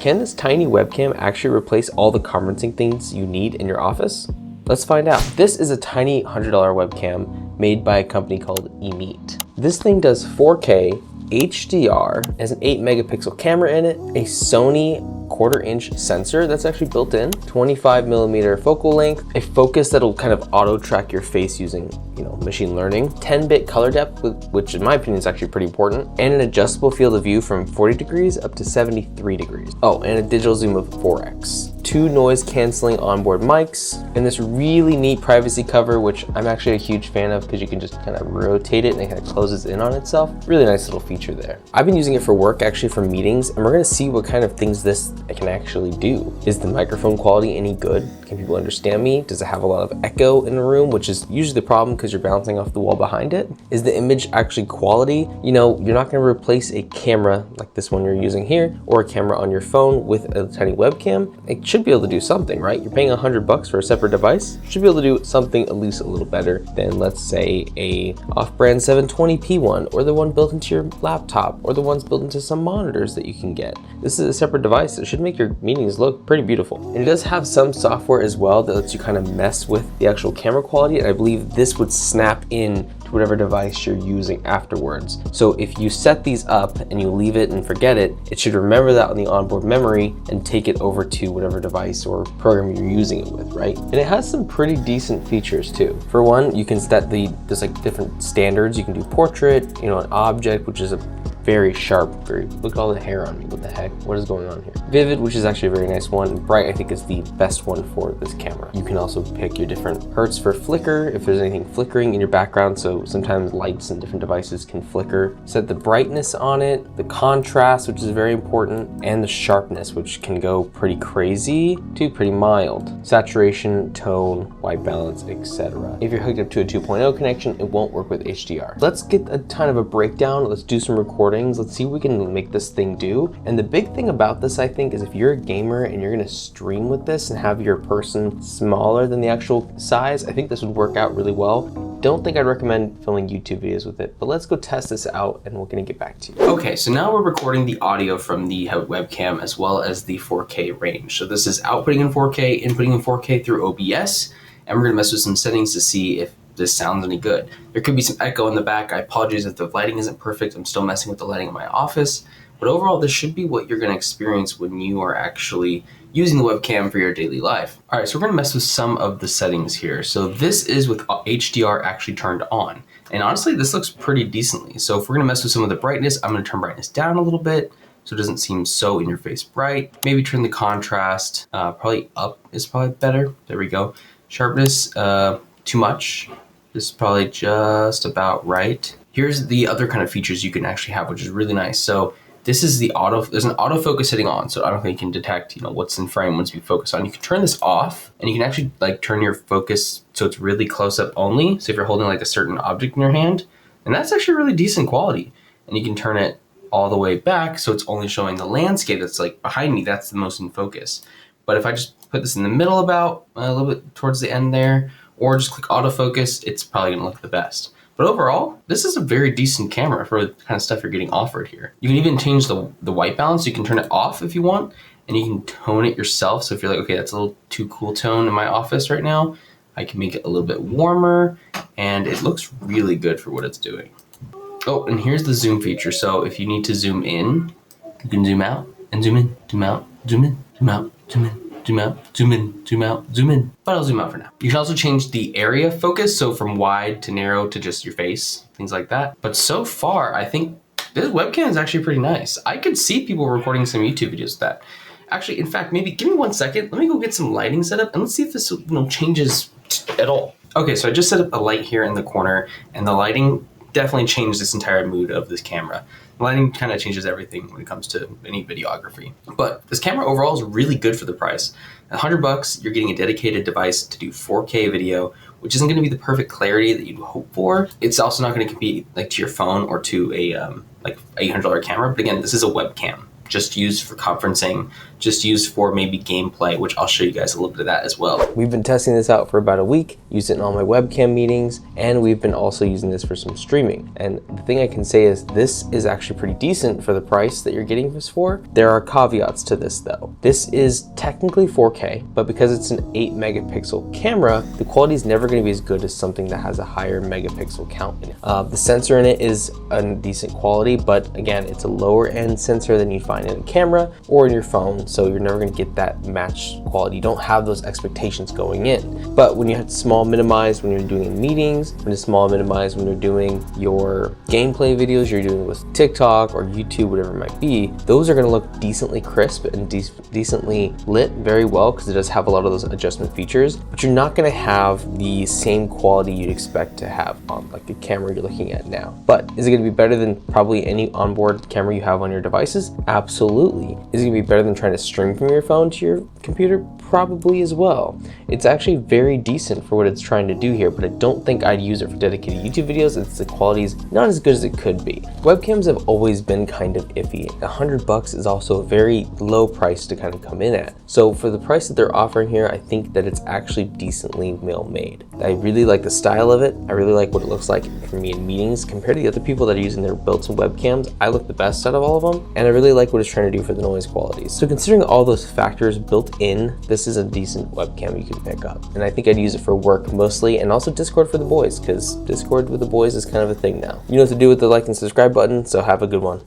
Can this tiny webcam actually replace all the conferencing things you need in your office? Let's find out. This is a tiny $100 webcam made by a company called EMEET. This thing does 4K HDR, has an 8 megapixel camera in it, a Sony 1/4 inch sensor that's actually built in, 25mm focal length, a focus that'll kind of auto track your face using, machine learning, 10-bit color depth, which in my opinion is actually pretty important, and an adjustable field of view from 40 degrees up to 73 degrees. Oh, and a digital zoom of 4x. 2 noise canceling onboard mics, and this really neat privacy cover, which I'm actually a huge fan of because you can just kind of rotate it and it kind of closes in on itself. Really nice little feature there. I've been using it for work, actually for meetings, and we're gonna see what kind of things this can actually do. Is the microphone quality any good? Can people understand me? Does it have a lot of echo in the room, which is usually the problem because you're bouncing off the wall behind it? Is the image actually quality? You're not gonna replace a camera like this one you're using here, or a camera on your phone with a tiny webcam. It should be able to do something, right? You're paying $100 for a separate device. You should be able to do something at least a little better than, let's say, a off-brand 720p one, or the one built into your laptop, or the ones built into some monitors that you can get. This is a separate device that should make your meetings look pretty beautiful. And it does have some software as well that lets you kind of mess with the actual camera quality, and I believe this would snap in to whatever device you're using afterwards. So if you set these up and you leave it and forget it, it should remember that on the onboard memory and take it over to whatever device or program you're using it with, right? And it has some pretty decent features too. For one, you can set there's like different standards. You can do portrait, an object, which is a very sharp, look at all the hair on me, what the heck? What is going on here? Vivid, which is actually a very nice one. Bright, I think, is the best one for this camera. You can also pick your different hertz for flicker, if there's anything flickering in your background, so sometimes lights and different devices can flicker. Set the brightness on it, the contrast, which is very important, and the sharpness, which can go pretty crazy to pretty mild. Saturation, tone, white balance, etc. If you're hooked up to a 2.0 connection, it won't work with HDR. Let's get a ton of a breakdown. Let's do some recording. Let's see what we can make this thing do. And the big thing about this, I think, is if you're a gamer and you're gonna stream with this and have your person smaller than the actual size, I think this would work out really well. Don't think I'd recommend filming YouTube videos with it, but let's go test this out and we're gonna get back to you. Okay, so now we're recording the audio from the webcam as well as the 4K range. So this is outputting in 4K, inputting in 4K through OBS, and we're gonna mess with some settings to see if this sounds any good. There could be some echo in the back. I apologize if the lighting isn't perfect. I'm still messing with the lighting in my office, but overall this should be what you're gonna experience when you are actually using the webcam for your daily life. All right, so we're gonna mess with some of the settings here. So this is with HDR actually turned on. And honestly, this looks pretty decently. So if we're gonna mess with some of the brightness, I'm gonna turn brightness down a little bit so it doesn't seem so in your face bright. Maybe turn the contrast, probably up is probably better. There we go. Sharpness, too much. This is probably just about right. Here's the other kind of features you can actually have, which is really nice. So this is there's an autofocus setting on, so autofocus can detect, what's in frame once you focus on. You can turn this off, and you can actually turn your focus so it's really close up only. So if you're holding a certain object in your hand, and that's actually really decent quality. And you can turn it all the way back so it's only showing the landscape that's behind me. That's the most in focus. But if I just put this in the middle about a little bit towards the end there, or just click autofocus, it's probably gonna look the best. But overall, this is a very decent camera for the kind of stuff you're getting offered here. You can even change the white balance. You can turn it off if you want, and you can tone it yourself. So if you're like, okay, that's a little too cool tone in my office right now, I can make it a little bit warmer, and it looks really good for what it's doing. Oh, and here's the zoom feature. So if you need to zoom in, you can zoom out and zoom in, zoom out, zoom in, zoom out, zoom in. Zoom out, zoom in, zoom out, zoom in. But I'll zoom out for now. You can also change the area focus, so from wide to narrow to just your face, things like that. But so far, I think this webcam is actually pretty nice. I could see people recording some YouTube videos with that. Actually, in fact, maybe give me 1 second. Let me go get some lighting set up and let's see if this changes at all. Okay, so I just set up a light here in the corner, and the lighting definitely changed this entire mood of this camera. Lighting kind of changes everything when it comes to any videography. But this camera overall is really good for the price. $100, you're getting a dedicated device to do 4K video, which isn't going to be the perfect clarity that you'd hope for. It's also not going to compete to your phone or to a $800 camera. But again, this is a webcam. just used for conferencing, just used for maybe gameplay, which I'll show you guys a little bit of that as well. We've been testing this out for about a week, used it in all my webcam meetings, and we've been also using this for some streaming. And the thing I can say is this is actually pretty decent for the price that you're getting this for. There are caveats to this though. This is technically 4K, but because it's an 8 megapixel camera, the quality is never going to be as good as something that has a higher megapixel count in it. The sensor in it is a decent quality, but again, it's a lower end sensor than you find in a camera or in your phone, so you're never going to get that matched quality. You don't have those expectations going in. But when you have small minimize when you're doing in meetings, when it's small minimize when you're doing your gameplay videos you're doing with TikTok or YouTube, whatever it might be, those are going to look decently crisp and decently lit very well because it does have a lot of those adjustment features, but you're not going to have the same quality you'd expect to have on like the camera you're looking at now. But is it going to be better than probably any onboard camera you have on your devices? Absolutely. Is it going to be better than trying to stream from your phone to your computer? Probably as well. It's actually very decent for what it's trying to do here, but I don't think I'd use it for dedicated YouTube videos. The quality's not as good as it could be. Webcams have always been kind of iffy. $100 is also a very low price to kind of come in at. So for the price that they're offering here, I think that it's actually decently well made. I really like the style of it. I really like what it looks like for me in meetings compared to the other people that are using their built-in webcams. I look the best out of all of them, and I really like what it's trying to do for the noise quality. So considering all those factors built in, this is a decent webcam you can pick up. And I think I'd use it for work mostly, and also Discord for the boys, because Discord with the boys is kind of a thing now. You know what to do with the like and subscribe button, so have a good one.